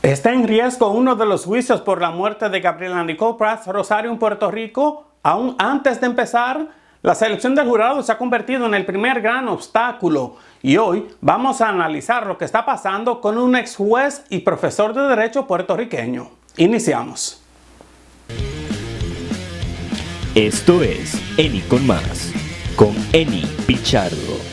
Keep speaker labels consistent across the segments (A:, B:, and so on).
A: Está en riesgo uno de los juicios por la muerte de Gabriela Nicole Prats Rosario en Puerto Rico. Aún antes de empezar, la selección del jurado se ha convertido en el primer gran obstáculo y hoy vamos a analizar lo que está pasando con un ex juez y profesor de derecho puertorriqueño. Iniciamos.
B: Esto es Eni con Más, con Eni Pichardo.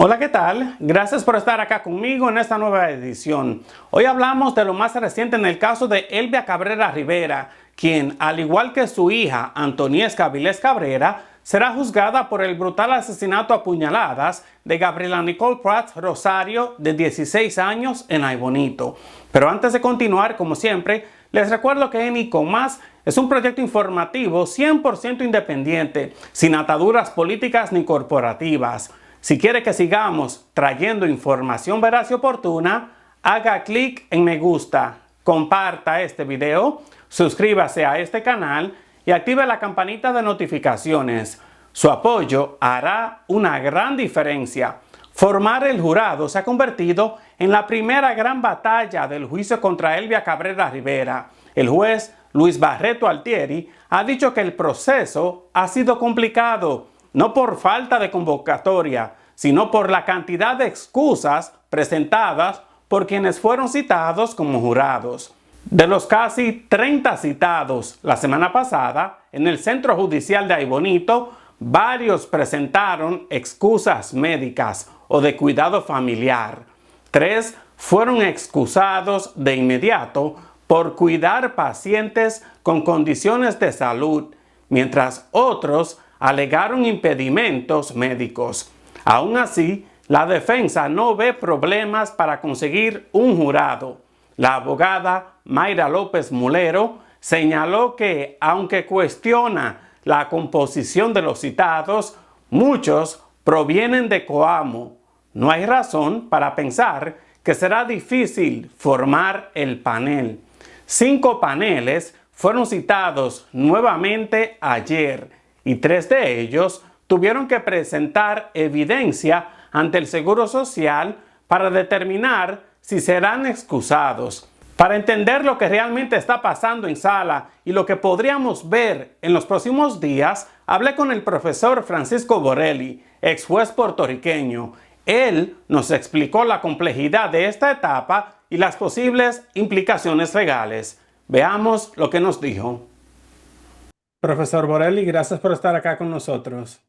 A: Hola, ¿qué tal? Gracias por estar acá conmigo en esta nueva edición. Hoy hablamos de lo más reciente en el caso de Elvia Cabrera Rivera, quien, al igual que su hija Antoniesca Avilés Cabrera, será juzgada por el brutal asesinato a puñaladas de Gabriela Nicole Prats Rosario, de 16 años, en Aybonito. Pero antes de continuar, como siempre, les recuerdo que Eni con Más es un proyecto informativo 100% independiente, sin ataduras políticas ni corporativas. Si quiere que sigamos trayendo información veraz y oportuna, haga clic en me gusta, comparta este video, suscríbase a este canal y active la campanita de notificaciones. Su apoyo hará una gran diferencia. Formar el jurado se ha convertido en la primera gran batalla del juicio contra Elvia Cabrera Rivera. El juez Luis Barreto Altieri ha dicho que el proceso ha sido complicado, no por falta de convocatoria, sino por la cantidad de excusas presentadas por quienes fueron citados como jurados. De los casi 30 citados la semana pasada en el Centro Judicial de Aybonito, varios presentaron excusas médicas o de cuidado familiar. 3 fueron excusados de inmediato por cuidar pacientes con condiciones de salud, mientras otros alegaron impedimentos médicos. Aún así, la defensa no ve problemas para conseguir un jurado. La abogada Mayra López Mulero señaló que, aunque cuestiona la composición de los citados, muchos provienen de Coamo. No hay razón para pensar que será difícil formar el panel. 5 paneles fueron citados nuevamente ayer y 3 de ellos tuvieron que presentar evidencia ante el Seguro Social para determinar si serán excusados. Para entender lo que realmente está pasando en sala y lo que podríamos ver en los próximos días, hablé con el profesor Francisco Borelli, ex juez puertorriqueño. Él nos explicó la complejidad de esta etapa y las posibles implicaciones legales. Veamos lo que nos dijo. Profesor Borelli, gracias por estar acá con nosotros.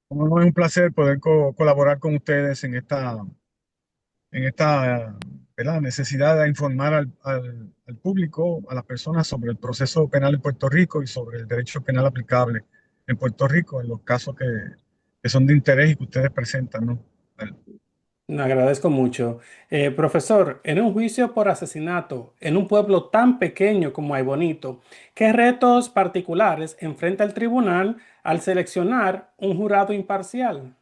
C: Bueno, es un placer poder colaborar con ustedes en esta ¿verdad? Necesidad de informar al público, a las personas sobre el proceso penal en Puerto Rico y sobre el derecho penal aplicable en Puerto Rico en los casos que son de interés y que ustedes presentan, ¿no?
A: Le agradezco mucho. Profesor, en un juicio por asesinato en un pueblo tan pequeño como Aybonito, ¿qué retos particulares enfrenta el tribunal al seleccionar un jurado imparcial?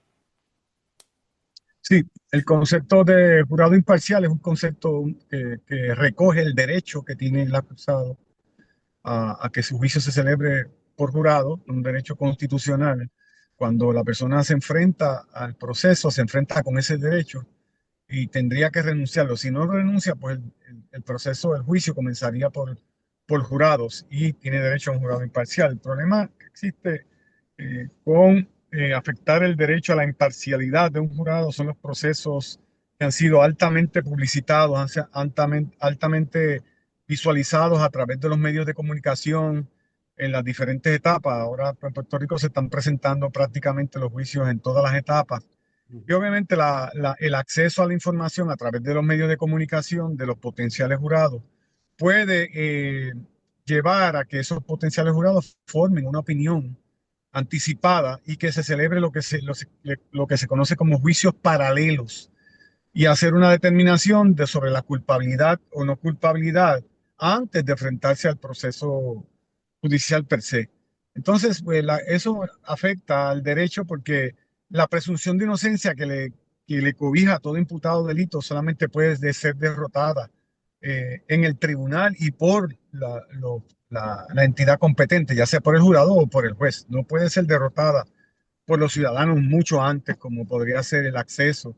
C: Sí, el concepto de jurado imparcial es un concepto que recoge el derecho que tiene el acusado a que su juicio se celebre por jurado, un derecho constitucional. Cuando la persona se enfrenta al proceso, se enfrenta con ese derecho y tendría que renunciarlo. Si no renuncia, pues el proceso, el juicio comenzaría por jurados y tiene derecho a un jurado imparcial. El problema que existe con afectar el derecho a la imparcialidad de un jurado son los procesos que han sido altamente publicitados, altamente visualizados a través de los medios de comunicación en las diferentes etapas. Ahora pues, en Puerto Rico se están presentando prácticamente los juicios en todas las etapas. Y obviamente el acceso a la información a través de los medios de comunicación de los potenciales jurados puede llevar a que esos potenciales jurados formen una opinión anticipada y que se celebre lo que se conoce como juicios paralelos y hacer una determinación sobre la culpabilidad o no culpabilidad antes de enfrentarse al proceso judicial per se. Entonces, pues, eso afecta al derecho porque la presunción de inocencia que le cobija a todo imputado delito solamente puede ser derrotada en el tribunal y por la entidad competente, ya sea por el jurado o por el juez. No puede ser derrotada por los ciudadanos mucho antes, como podría ser el acceso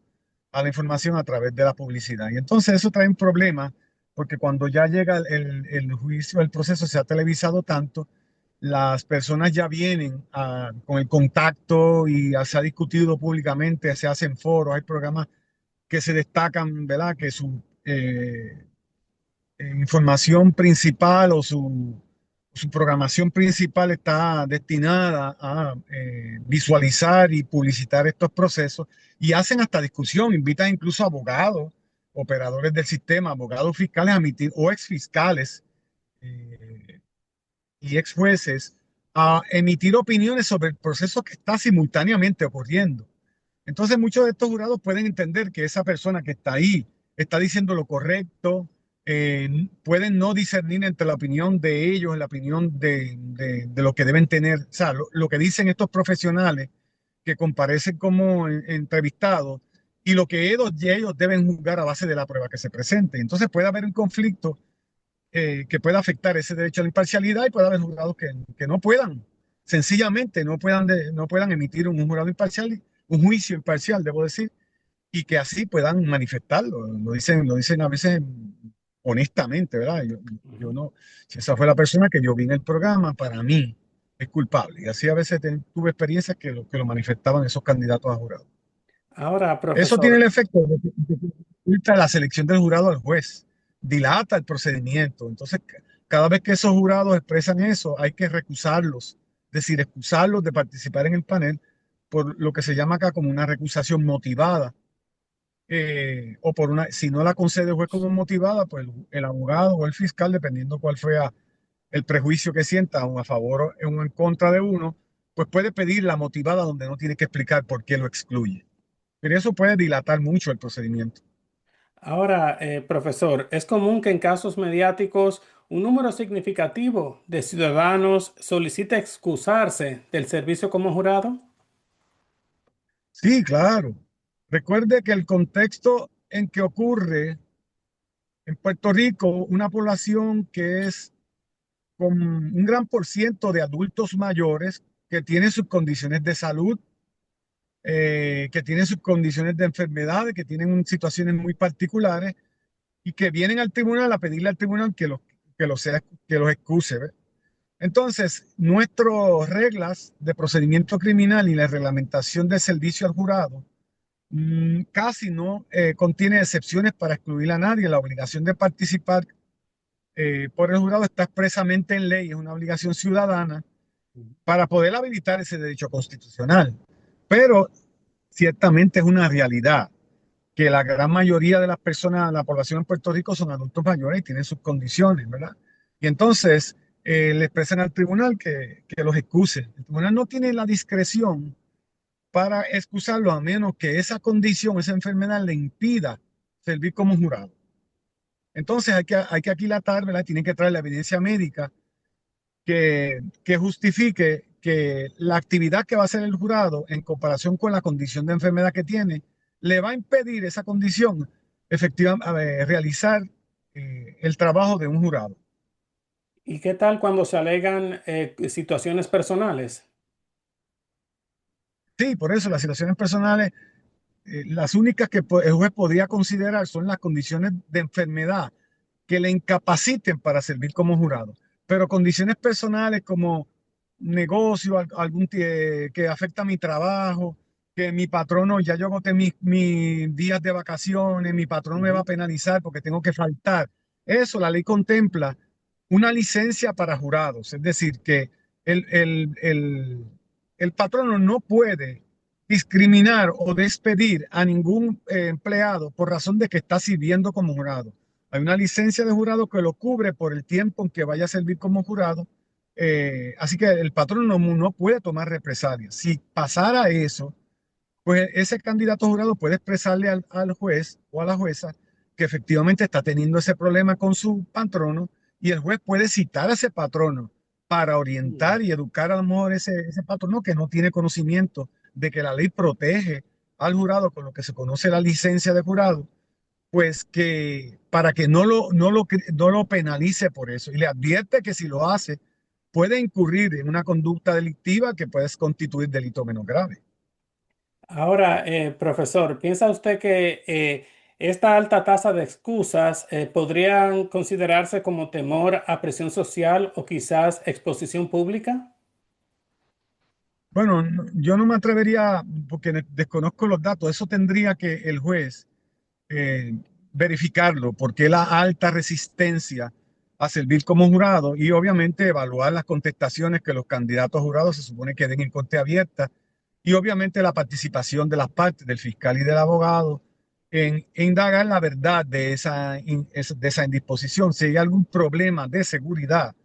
C: a la información a través de la publicidad. Y entonces eso trae un problema, porque cuando ya llega el juicio, el proceso se ha televisado tanto, las personas ya vienen con el contacto y ya se ha discutido públicamente, se hacen foros, hay programas que se destacan, ¿verdad? Que su información principal o su programación principal está destinada a visualizar y publicitar estos procesos y hacen hasta discusión, invitan incluso abogados, operadores del sistema, abogados fiscales a emitir o ex fiscales eh, y ex jueces a emitir opiniones sobre el proceso que está simultáneamente ocurriendo. Entonces muchos de estos jurados pueden entender que esa persona que está ahí está diciendo lo correcto, pueden no discernir entre la opinión de ellos y la opinión de lo que deben tener, o sea, lo que dicen estos profesionales que comparecen como entrevistados y lo que ellos deben juzgar a base de la prueba que se presente. Entonces puede haber un conflicto que pueda afectar ese derecho a la imparcialidad y puede haber jurados que no puedan, sencillamente no puedan emitir un jurado imparcial, un juicio imparcial, debo decir, y que así puedan manifestarlo. Lo dicen a veces honestamente, ¿verdad? Yo no, si esa fue la persona que yo vi en el programa, para mí es culpable. Y así a veces tuve experiencias que lo manifestaban esos candidatos a jurado.
A: Ahora,
C: Eso tiene el
A: profesor,
C: efecto de que filtra la selección del jurado al juez, dilata el procedimiento. Entonces, cada vez que esos jurados expresan eso, hay que recusarlos, es decir, excusarlos de participar en el panel por lo que se llama acá como una recusación motivada, o por una, si no la concede el juez como motivada, pues el abogado o el fiscal, dependiendo cuál sea el prejuicio que sienta, o a favor o en contra de uno, pues puede pedir la motivada donde no tiene que explicar por qué lo excluye. Pero eso puede dilatar mucho el procedimiento.
A: profesor, es común que en casos mediáticos un número significativo de ciudadanos solicite excusarse del servicio como jurado.
C: Sí, claro. Recuerde que el contexto en que ocurre en Puerto Rico, una población que es con un gran por ciento de adultos mayores que tienen sus condiciones de salud, que tienen sus condiciones de enfermedades, que tienen situaciones muy particulares y que vienen al tribunal a pedirle al tribunal que los excuse, ¿ve? Entonces, nuestras reglas de procedimiento criminal y la reglamentación del servicio al jurado casi no contiene excepciones para excluir a nadie. La obligación de participar por el jurado está expresamente en ley, es una obligación ciudadana para poder habilitar ese derecho constitucional. Pero ciertamente es una realidad que la gran mayoría de las personas, la población en Puerto Rico son adultos mayores y tienen sus condiciones, ¿verdad? Y entonces le expresan al tribunal que los excuse. El tribunal no tiene la discreción para excusarlo a menos que esa condición, esa enfermedad le impida servir como jurado. Entonces hay que aquilatar, ¿verdad? Tienen que traer la evidencia médica que justifique que la actividad que va a hacer el jurado en comparación con la condición de enfermedad que tiene, le va a impedir esa condición efectivamente realizar el trabajo de un jurado.
A: ¿Y qué tal cuando se alegan situaciones personales?
C: Sí, por eso las situaciones personales, las únicas que el juez podría considerar son las condiciones de enfermedad que le incapaciten para servir como jurado. Pero condiciones personales como negocio, que afecta mi trabajo, que mi patrono, ya yo agoté mis días de vacaciones, mi patrono me va a
A: Ujú.
C: penalizar porque tengo que faltar. Eso la ley contempla una licencia para jurados, es decir, que el, el, el, el patrono no puede discriminar o despedir a ningún empleado por razón de que está sirviendo como jurado. Hay una licencia de jurado que lo cubre por el tiempo en que vaya a servir como jurado. Así que el patrón no puede tomar represalias. Si pasara eso, pues ese candidato a jurado puede expresarle al juez o a la jueza que efectivamente está teniendo ese problema con su patrono y el juez puede citar a ese patrono para
A: Mm.
C: orientar y educar a lo mejor ese patrono que no tiene conocimiento de que la ley protege al jurado con lo que se conoce la licencia de jurado, pues que para que no lo penalice por eso y le advierte que si lo hace puede incurrir en una conducta delictiva que puede constituir delito menos grave.
A: Ahora, profesor, ¿piensa usted que esta alta tasa de excusas podrían considerarse como temor a presión social o quizás exposición pública?
C: Bueno, yo no me atrevería, porque desconozco los datos, eso tendría que el juez eh, verificarlo, porque la alta resistencia a servir como jurado y obviamente evaluar las contestaciones que los candidatos jurados se supone que den en corte abierta y obviamente la participación de las partes, del fiscal y del abogado, en indagar la verdad de de esa indisposición. Si hay algún problema de seguridad,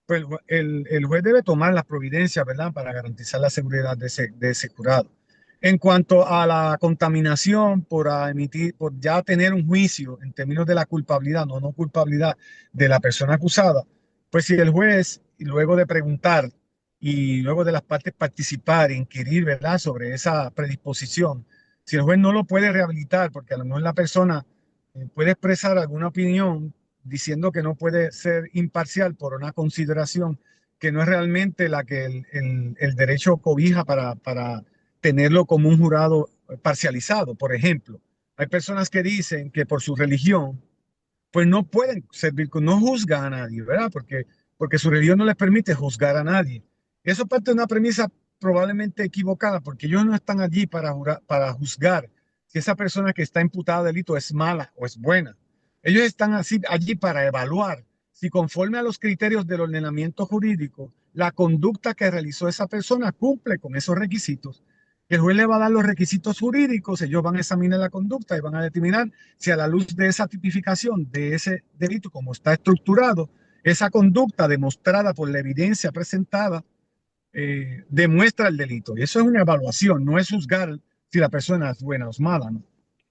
C: pues el juez debe tomar las providencias, ¿verdad?, para garantizar la seguridad de ese jurado. En cuanto a la contaminación por ya tener un juicio en términos de la culpabilidad, no culpabilidad de la persona acusada, pues si el juez, luego de preguntar y luego de las partes participar e inquirir, ¿verdad?, sobre esa predisposición, si el juez no lo puede rehabilitar, porque a lo mejor la persona puede expresar alguna opinión diciendo que no puede ser imparcial por una consideración que no es realmente la que el derecho cobija para tenerlo como un jurado parcializado. Por ejemplo, hay personas que dicen que por su religión, pues no pueden servir, no juzgan a nadie, ¿verdad? Porque su religión no les permite juzgar a nadie. Eso parte de una premisa probablemente equivocada, porque ellos no están allí para juzgar si esa persona que está imputada de delito es mala o es buena. Ellos están allí para evaluar si conforme a los criterios del ordenamiento jurídico, la conducta que realizó esa persona cumple con esos requisitos. El juez le va a dar los requisitos jurídicos, ellos van a examinar la conducta y van a determinar si a la luz de esa tipificación de ese delito, como está estructurado, esa conducta demostrada por la evidencia presentada demuestra el delito. Y eso es una evaluación, no es juzgar si la persona es buena o es mala, ¿no?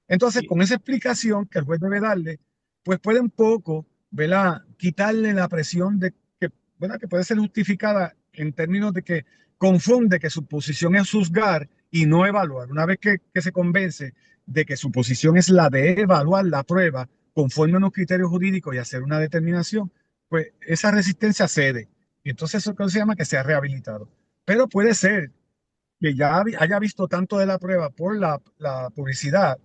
C: Entonces,
A: Y,
C: con esa explicación que el juez debe darle, pues puede un poco, ¿verdad?, quitarle la presión de que, ¿verdad?, que puede ser justificada en términos de que confunde que su posición es juzgar y no evaluar. Una vez que se convence de que su posición es la de evaluar la prueba conforme a unos criterios jurídicos y hacer una determinación, pues esa resistencia cede. Y entonces eso que se llama que sea rehabilitado. Pero puede ser que ya haya visto tanto de la prueba por la publicidad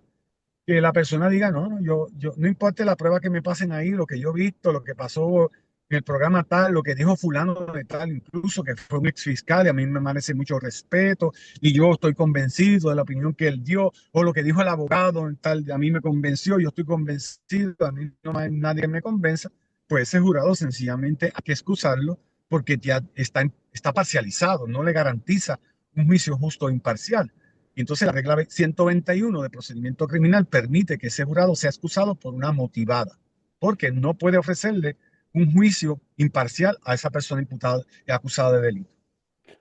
C: que la persona diga, no, no, no importa la prueba que me pasen ahí, lo que yo he visto, lo que pasó en el programa tal, lo que dijo fulano de tal, incluso que fue un ex fiscal y a mí me merece mucho respeto y yo estoy convencido de la opinión que él dio, o lo que dijo el abogado tal, a mí me convenció, yo estoy convencido, a mí no hay nadie que me convenza, pues ese jurado sencillamente hay que excusarlo porque ya está parcializado, no le garantiza un juicio justo e imparcial. Y entonces la regla 121 de procedimiento criminal permite que ese jurado sea excusado por una motivada, porque no puede ofrecerle un juicio imparcial a esa persona imputada y acusada de delito.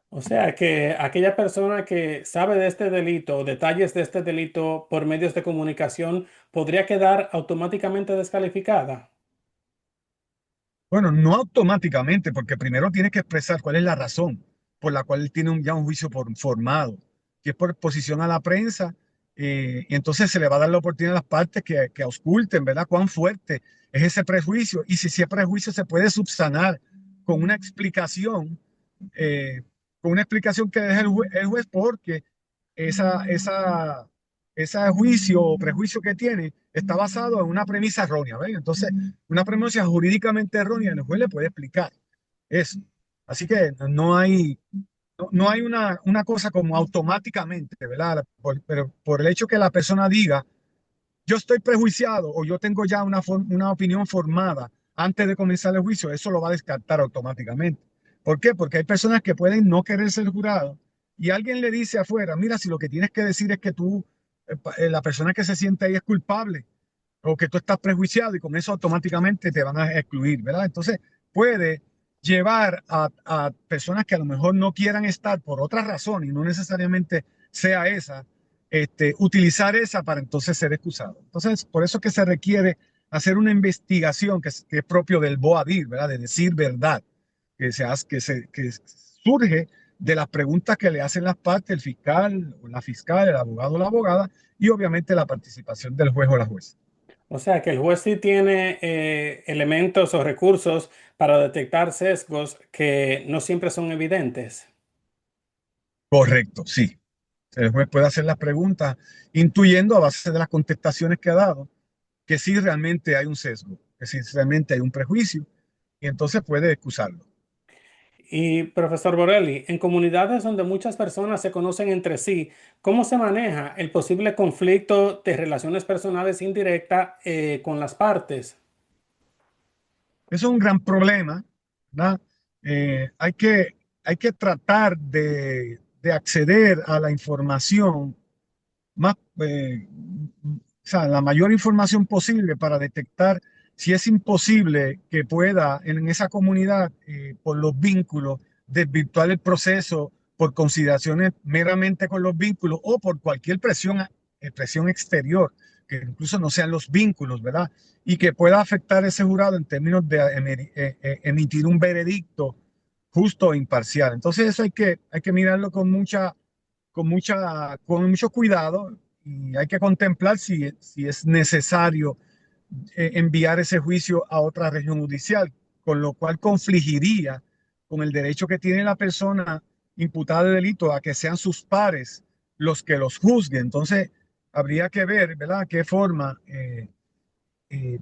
A: o sea, que aquella persona que sabe de este delito, detalles de este delito por medios de comunicación, podría quedar automáticamente descalificada.
C: Bueno, no automáticamente, porque primero tiene que expresar cuál es la razón por la cual él tiene ya un juicio formado, que es por exposición a la prensa, y entonces se le va a dar la oportunidad a las partes que ausculten, ¿verdad?, cuán fuerte es ese prejuicio y si ese prejuicio se puede subsanar con una explicación, eh, que deje el juez porque esa, esa, ese juicio o prejuicio que tiene está basado en una premisa errónea, ¿ven? Entonces, una premisa jurídicamente errónea, el juez le puede explicar eso. Así que no hay una cosa como automáticamente, ¿verdad? Pero por el hecho que la persona diga, yo estoy prejuiciado o yo tengo ya una opinión formada antes de comenzar el juicio, eso lo va a descartar automáticamente. ¿Por qué? Porque hay personas que pueden no querer ser jurado y alguien le dice afuera, mira, si lo que tienes que decir es que la persona que se siente ahí es culpable o que tú estás prejuiciado y con eso automáticamente te van a excluir, ¿verdad? Entonces puede llevar a personas que a lo mejor no quieran estar por otra razón y no necesariamente sea esa, utilizar esa para entonces ser excusado. Entonces, por eso es que se requiere hacer una investigación que es propio del BOADIR, ¿verdad? De decir verdad, que surge de las preguntas que le hacen las partes, el fiscal o la fiscal, el abogado o la abogada, y obviamente la participación del juez o la jueza.
A: O sea, que el juez sí tiene elementos o recursos para detectar sesgos que no siempre son evidentes.
C: Correcto, sí. El juez puede hacer las preguntas intuyendo a base de las contestaciones que ha dado que sí realmente hay un sesgo, que sí realmente hay un prejuicio y entonces puede excusarlo.
A: Y profesor Borelli, en comunidades donde muchas personas se conocen entre sí, ¿cómo se maneja el posible conflicto de relaciones personales indirectas con las partes?
C: Eso es un gran problema, ¿verdad? Hay hay que tratar de acceder a la información más, o sea, la mayor información posible para detectar si es imposible que pueda en esa comunidad, por los vínculos, desvirtuar el proceso por consideraciones meramente con los vínculos o por cualquier presión exterior, que incluso no sean los vínculos, ¿verdad? Y que pueda afectar ese jurado en términos de emitir un veredicto justo e imparcial. Entonces eso hay que mirarlo con mucho cuidado y hay que contemplar si es necesario enviar ese juicio a otra región judicial, con lo cual confligiría con el derecho que tiene la persona imputada de delito a que sean sus pares los que los juzguen. Entonces, habría que ver, ¿verdad?, qué forma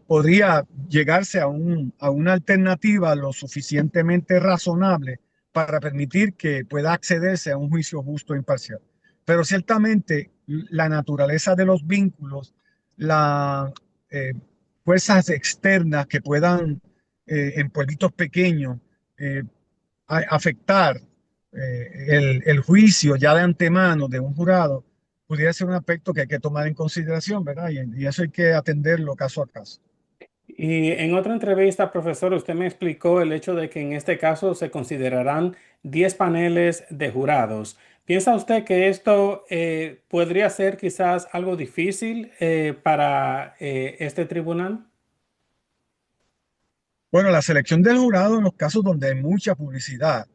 C: podría llegarse a una alternativa lo suficientemente razonable para permitir que pueda accederse a un juicio justo e imparcial. Pero ciertamente la naturaleza de los vínculos, las fuerzas externas que puedan en pueblitos pequeños eh, afectar el juicio ya de antemano de un jurado, pudiera ser un aspecto que hay que tomar en consideración, ¿verdad? Y eso hay que atenderlo caso a caso.
A: Y en otra entrevista, profesor, usted me explicó el hecho de que en este caso se considerarán 10 paneles de jurados. ¿Piensa usted que esto podría ser quizás algo difícil para este tribunal?
C: Bueno, la selección del jurado en los casos donde hay mucha publicidad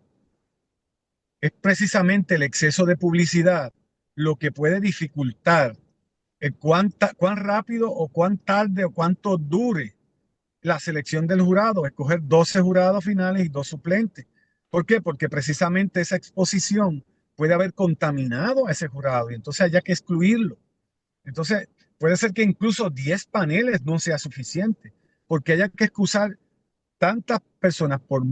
C: es precisamente el exceso de publicidad lo que puede dificultar cuán rápido o cuán tarde o cuánto dure la selección del jurado, escoger 12 jurados finales y dos suplentes. ¿Por qué? Porque precisamente esa exposición puede haber contaminado a ese jurado y entonces haya que excluirlo. Entonces, puede ser que incluso 10 paneles no sea suficiente, porque haya que excusar tantas personas por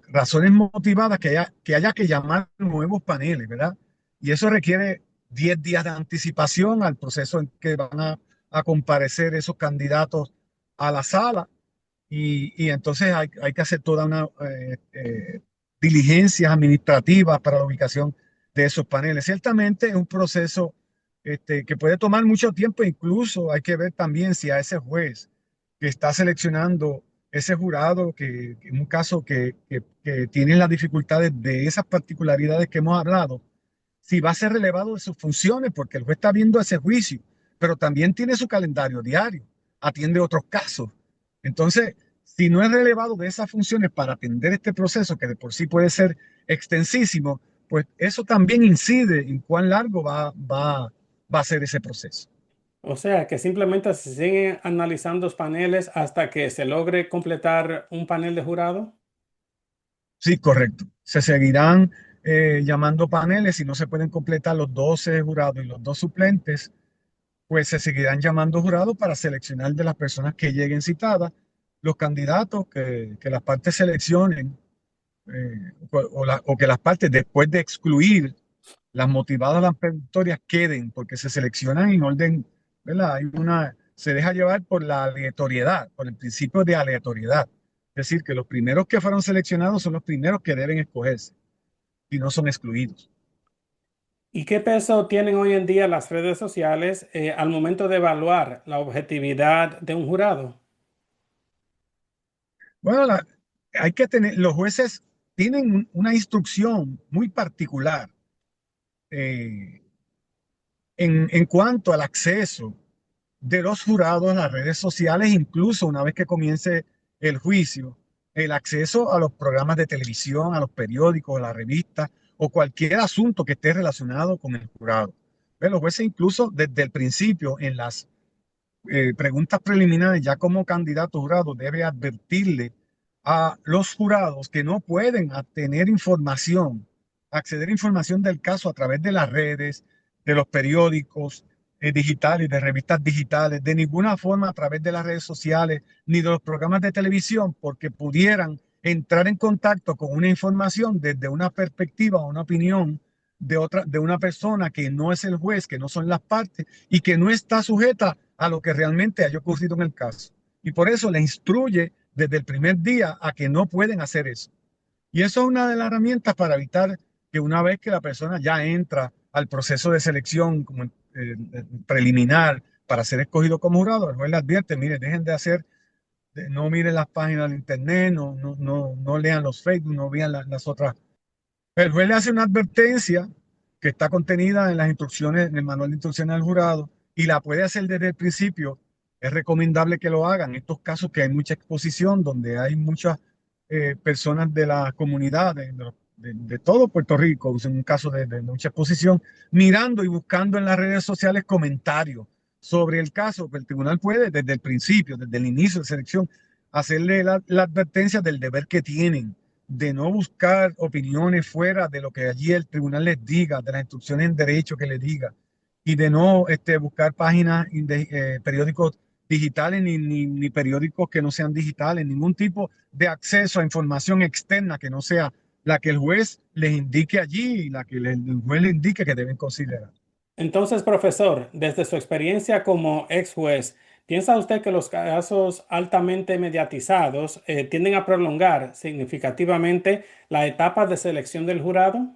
C: razones motivadas que haya que llamar nuevos paneles, ¿verdad? Y eso requiere 10 días de anticipación al proceso en que van a comparecer esos candidatos a la sala y entonces hay que hacer toda una diligencias administrativas para la ubicación de esos paneles. Ciertamente es un proceso que puede tomar mucho tiempo, incluso hay que ver también si a ese juez que está seleccionando ese jurado, que en un caso que tiene las dificultades de esas particularidades que hemos hablado, si va a ser relevado de sus funciones, porque el juez está viendo ese juicio, pero también tiene su calendario diario, atiende otros casos. Entonces, si no es relevado de esas funciones para atender este proceso, que de por sí puede ser extensísimo, pues eso también incide en cuán largo va a ser ese proceso.
A: O sea, que simplemente se siguen analizando los paneles hasta que se logre completar un panel de jurado.
C: Sí, correcto. Se seguirán llamando paneles y no se pueden completar los 12 jurados y los dos suplentes, pues se seguirán llamando jurados para seleccionar de las personas que lleguen citadas los candidatos que las partes seleccionen o que las partes después de excluir las motivadas las peremptorias queden porque se seleccionan en orden, ¿verdad? Se deja llevar por la aleatoriedad, por el principio de aleatoriedad. Es decir, que los primeros que fueron seleccionados son los primeros que deben escogerse y no son excluidos.
A: ¿Y qué peso tienen hoy en día las redes sociales al momento de evaluar la objetividad de un jurado?
C: Bueno, hay que tener, los jueces tienen una instrucción muy particular eh, en cuanto al acceso de los jurados a las redes sociales, incluso una vez que comience el juicio, el acceso a los programas de televisión, a los periódicos, a las revistas o cualquier asunto que esté relacionado con el jurado. Pero los jueces incluso desde el principio en las preguntas preliminares, ya como candidato jurado, debe advertirle a los jurados que no pueden tener información, acceder a información del caso a través de las redes, de los periódicos digitales, de revistas digitales, de ninguna forma a través de las redes sociales ni de los programas de televisión, porque pudieran entrar en contacto con una información desde una perspectiva o una opinión de una persona que no es el juez, que no son las partes y que no está sujeta a lo que realmente haya ocurrido en el caso. Y por eso le instruye desde el primer día a que no pueden hacer eso. Y eso es una de las herramientas para evitar que una vez que la persona ya entra al proceso de selección como, preliminar para ser escogido como jurado, el juez le advierte, mire, dejen de hacer, no miren las páginas de internet, no lean los Facebook, no vean las otras. El juez le hace una advertencia que está contenida en las instrucciones, en el manual de instrucciones del jurado, y la puede hacer desde el principio. Es recomendable que lo hagan en estos casos que hay mucha exposición, donde hay muchas personas de la comunidad, de todo Puerto Rico, en un caso de mucha exposición, mirando y buscando en las redes sociales comentarios sobre el caso, que el tribunal puede desde el principio, desde el inicio de selección, hacerle la advertencia del deber que tienen de no buscar opiniones fuera de lo que allí el tribunal les diga, de las instrucciones en derecho que les diga, y de no buscar páginas de periódicos digitales ni periódicos que no sean digitales, ningún tipo de acceso a información externa que no sea la que el juez les indique allí y la que el juez les indique que deben considerar.
A: Entonces, profesor, desde su experiencia como ex juez, ¿piensa usted que los casos altamente mediatizados tienden a prolongar significativamente la etapa de selección del jurado?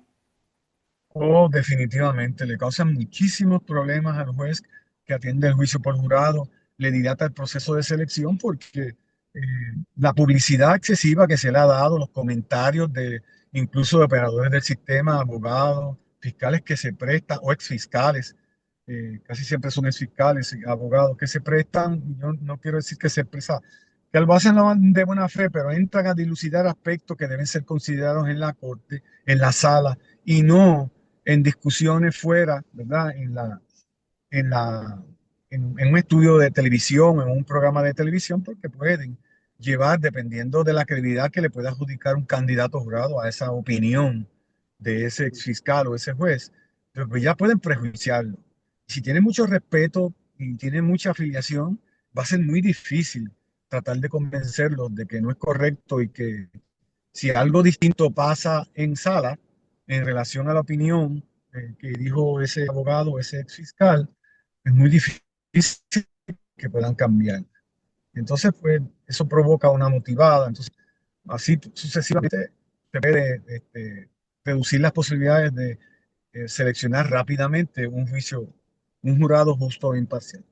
C: Oh, definitivamente, le causan muchísimos problemas al juez que atiende el juicio por jurado, le dilata el proceso de selección porque la publicidad excesiva que se le ha dado, los comentarios de incluso de operadores del sistema, abogados, fiscales que se prestan o exfiscales, casi siempre son exfiscales, abogados que se prestan, yo no quiero decir que se expresa, que lo hacen de buena fe, pero entran a dilucidar aspectos que deben ser considerados en la corte, en la sala, y no en discusiones fuera, ¿verdad? En la, en un estudio de televisión, en un programa de televisión, porque pueden llevar, dependiendo de la credibilidad que le pueda adjudicar un candidato jurado a esa opinión de ese ex fiscal o ese juez, pero pues ya pueden prejuiciarlo. Si tiene mucho respeto y tiene mucha afiliación, va a ser muy difícil tratar de convencerlos de que no es correcto y que si algo distinto pasa en sala en relación a la opinión que dijo ese abogado, ese ex fiscal, es muy difícil que puedan cambiar. Entonces, pues, eso provoca una motivada. Entonces, así sucesivamente se puede reducir las posibilidades de seleccionar rápidamente un juicio, un jurado justo e imparcial.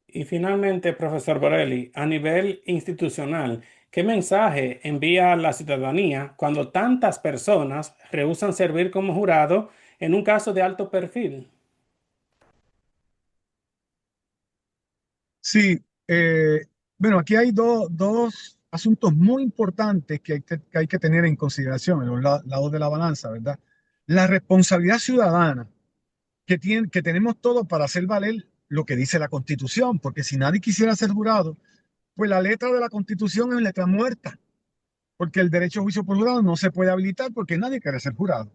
A: Y finalmente, profesor Borelli, a nivel institucional, ¿qué mensaje envía a la ciudadanía cuando tantas personas rehúsan servir como jurado en un caso de alto perfil?
C: Sí, bueno, aquí hay dos asuntos muy importantes que hay que tener en consideración en los lados de la balanza, ¿verdad? La responsabilidad ciudadana que tenemos todos para hacer valer lo que dice la Constitución, porque si nadie quisiera ser jurado, pues la letra de la Constitución es letra muerta, porque el derecho a juicio por jurado no se puede habilitar porque nadie quiere ser jurado,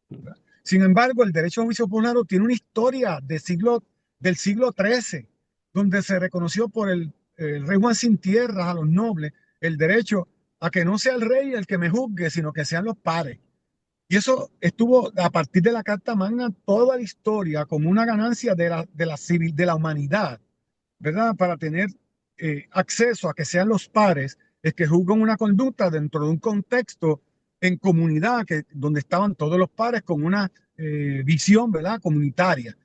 C: ¿verdad? Sin embargo, el derecho a juicio por jurado tiene una historia del siglo XIII, donde se reconoció por el rey Juan Sin Tierras a los nobles el derecho a que no sea el rey el que me juzgue, sino que sean los pares. Y eso estuvo a partir de la Carta Magna toda la historia como una ganancia de la humanidad, ¿verdad? Para tener acceso a que sean los pares es que juzgan una conducta dentro de un contexto en comunidad donde estaban todos los pares con una visión, ¿verdad? Comunitaria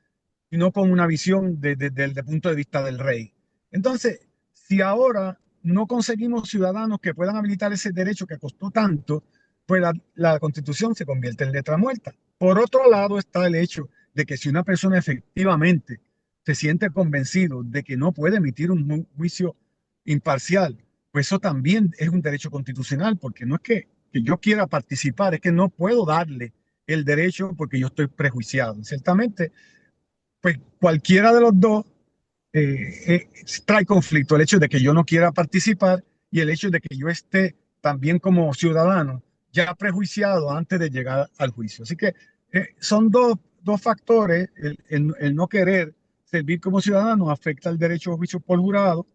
C: y no con una visión desde el punto de vista del rey. Entonces, si ahora no conseguimos ciudadanos que puedan habilitar ese derecho que costó tanto, pues la Constitución se convierte en letra muerta. Por otro lado está el hecho de que si una persona efectivamente se siente convencido de que no puede emitir un juicio imparcial, pues eso también es un derecho constitucional, porque no es que yo quiera participar, es que no puedo darle el derecho porque yo estoy prejuiciado. Ciertamente, pues cualquiera de los dos trae conflicto, el hecho de que yo no quiera participar y el hecho de que yo esté también como ciudadano ya prejuiciado antes de llegar al juicio. Así que son dos factores, el no querer servir como ciudadano afecta el derecho a juicio por jurado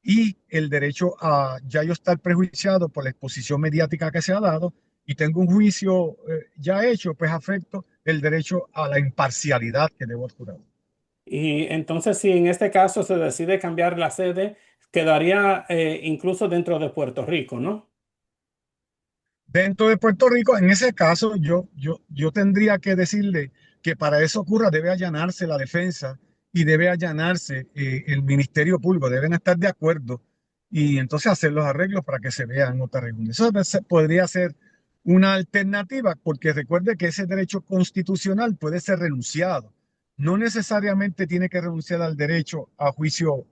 C: y el derecho a ya yo estar prejuiciado por la exposición mediática que se ha dado y tengo un juicio ya hecho, pues afecto el derecho a la imparcialidad que debo al jurado.
A: Y entonces, si en este caso se decide cambiar la sede, quedaría incluso dentro de Puerto Rico, ¿no?
C: Dentro de Puerto Rico, en ese caso, yo tendría que decirle que para eso ocurra debe allanarse la defensa y debe allanarse el Ministerio Público, deben estar de acuerdo y entonces hacer los arreglos para que se vean otra reunión. Eso podría ser una alternativa, porque recuerde que ese derecho constitucional puede ser renunciado. No necesariamente tiene que renunciar al derecho a juicio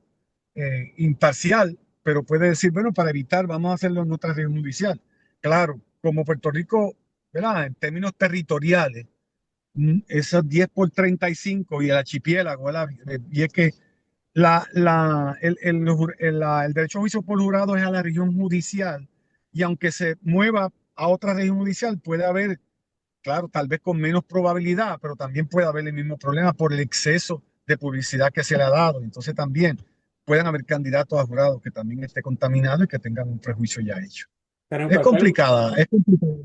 C: imparcial, pero puede decir, bueno, para evitar, vamos a hacerlo en otra reunión judicial. Claro, como Puerto Rico, ¿verdad? En términos territoriales, esos 10 por 35 y el archipiélago, ¿verdad? Y es que el derecho a juicio por jurado es a la región judicial y aunque se mueva a otra región judicial, puede haber, claro, tal vez con menos probabilidad, pero también puede haber el mismo problema por el exceso de publicidad que se le ha dado. Entonces también pueden haber candidatos a jurados que también esté contaminado y que tengan un prejuicio ya hecho.
A: Pero en
C: Es
A: cualquier,
C: complicada la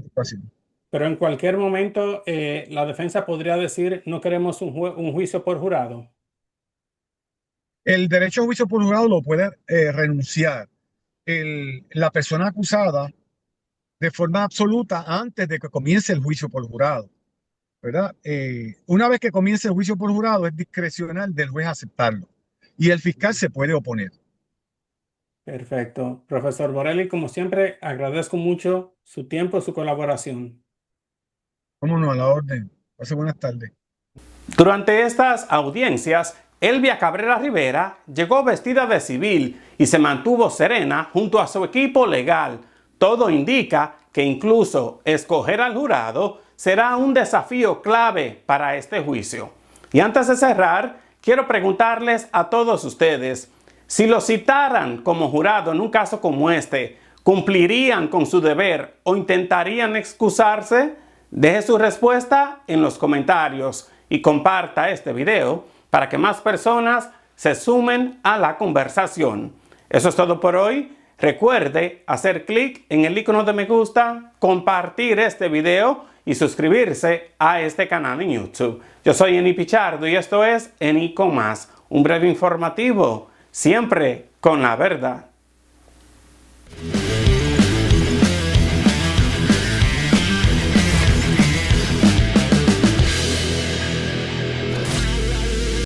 C: situación.
A: pero en cualquier momento la defensa podría decir no queremos un juicio por jurado.
C: El derecho a juicio por jurado lo puede renunciar la persona acusada de forma absoluta antes de que comience el juicio por jurado, ¿verdad? Una vez que comience el juicio por jurado es discrecional del juez aceptarlo y el fiscal se puede oponer.
A: Perfecto. Profesor Borelli, como siempre, agradezco mucho su tiempo, su colaboración.
C: ¿Cómo no? A la orden. Pase buenas tardes.
A: Durante estas audiencias, Elvia Cabrera Rivera llegó vestida de civil y se mantuvo serena junto a su equipo legal. Todo indica que incluso escoger al jurado será un desafío clave para este juicio. Y antes de cerrar, quiero preguntarles a todos ustedes, si lo citaran como jurado en un caso como este, ¿cumplirían con su deber o intentarían excusarse? Deje su respuesta en los comentarios y comparta este video para que más personas se sumen a la conversación. Eso es todo por hoy. Recuerde hacer clic en el icono de me gusta, compartir este video y suscribirse a este canal en YouTube. Yo soy Eni Pichardo y esto es Eni con Más, un breve informativo, siempre con la verdad.